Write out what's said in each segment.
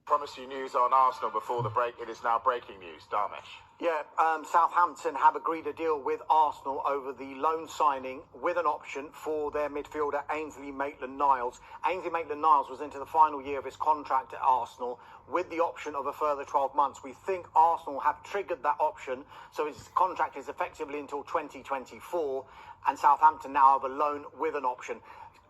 Promise you news on Arsenal before the break. It is now breaking news. Darmesh. Yeah, Southampton have agreed a deal with Arsenal over the loan signing with an option for their midfielder Ainsley Maitland-Niles. Ainsley Maitland-Niles was into the final year of his contract at Arsenal with the option of a further 12 months. We think Arsenal have triggered that option, so his contract is effectively until 2024, and Southampton now have a loan with an option.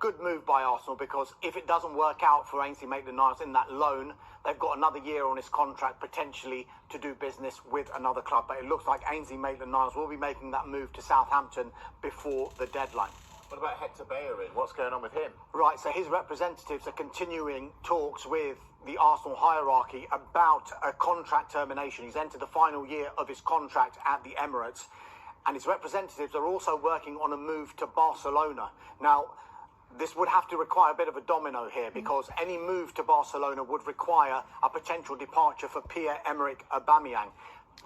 Good move by Arsenal, because if it doesn't work out for Ainsley Maitland-Niles in that loan, they've got another year on his contract potentially to do business with another club. But it looks like Ainsley Maitland-Niles will be making that move to Southampton before the deadline. What about Hector Bellerin? What's going on with him? Right, so his representatives are continuing talks with the Arsenal hierarchy about a contract termination. He's entered the final year of his contract at the Emirates, and his representatives are also working on a move to Barcelona. Now, this would have to require a bit of a domino here, because any move to Barcelona would require a potential departure for Pierre-Emerick Aubameyang.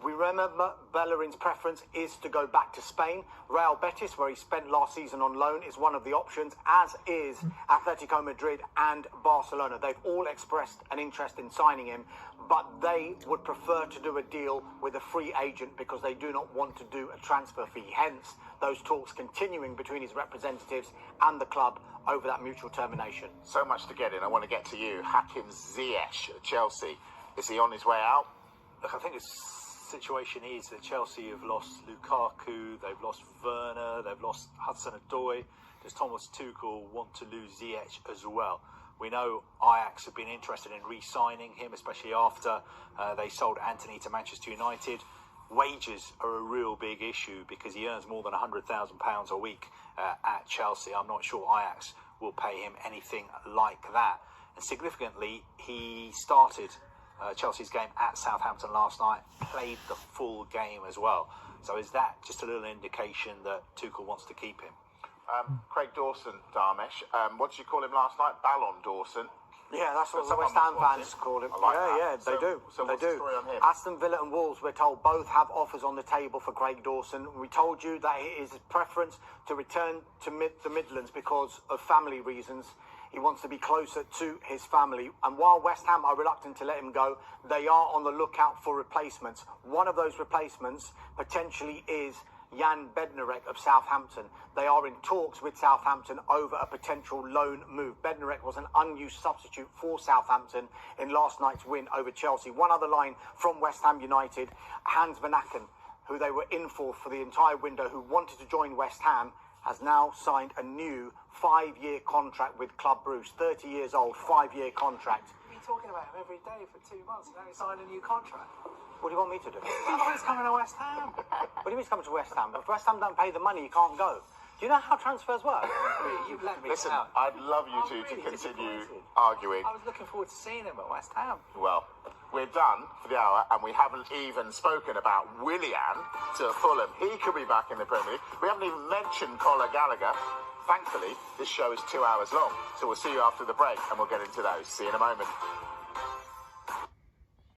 We remember Bellerin's preference is to go back to Spain. Real Betis, where he spent last season on loan, is one of the options, as is Atletico Madrid and Barcelona. They've all expressed an interest in signing him, but they would prefer to do a deal with a free agent because they do not want to do a transfer fee. Hence, those talks continuing between his representatives and the club over that mutual termination. So much to get in. I want to get to you. Hakim Ziyech at Chelsea. Is he on his way out? Look, I think the situation is that Chelsea have lost Lukaku, they've lost Werner, they've lost Hudson-Odoi. Does Thomas Tuchel want to lose Ziyech as well? We know Ajax have been interested in re-signing him, especially after they sold Antony to Manchester United. Wages are a real big issue because he earns more than £100,000 a week at Chelsea. I'm not sure Ajax will pay him anything like that. And significantly, he started Chelsea's game at Southampton last night, played the full game as well. So is that just a little indication that Tuchel wants to keep him? Craig Dawson, Darmesh. What did you call him last night? Ballon Dawson. Yeah, that's what the West Ham fans call him. They do. So what's the story on him? Aston Villa and Wolves, we're told, both have offers on the table for Craig Dawson. We told you that it is his preference to return to the Midlands because of family reasons. He wants to be closer to his family. And while West Ham are reluctant to let him go, they are on the lookout for replacements. One of those replacements potentially is Jan Bednarek of Southampton. They are in talks with Southampton over a potential loan move. Bednarek was an unused substitute for Southampton in last night's win over Chelsea. One other line from West Ham United, Hans Van Aken, who they were in for the entire window, who wanted to join West Ham, has now signed a new 5-year contract with Club Brugge. 30 years old, 5-year contract. You've been talking about him every day for 2 months, and now he signed a new contract. What do you want me to do? He's coming to West Ham. What do you mean he's coming to West Ham? If West Ham don't pay the money, you can't go. Do you know how transfers work? You've let me Listen, down. I'd love you two to continue arguing. I was looking forward to seeing him at West Ham. Well, we're done for the hour, and we haven't even spoken about Willian to Fulham. He could be back in the Premier League. We haven't even mentioned Conor Gallagher. Thankfully, this show is 2 hours long, so we'll see you after the break, and we'll get into those. See you in a moment.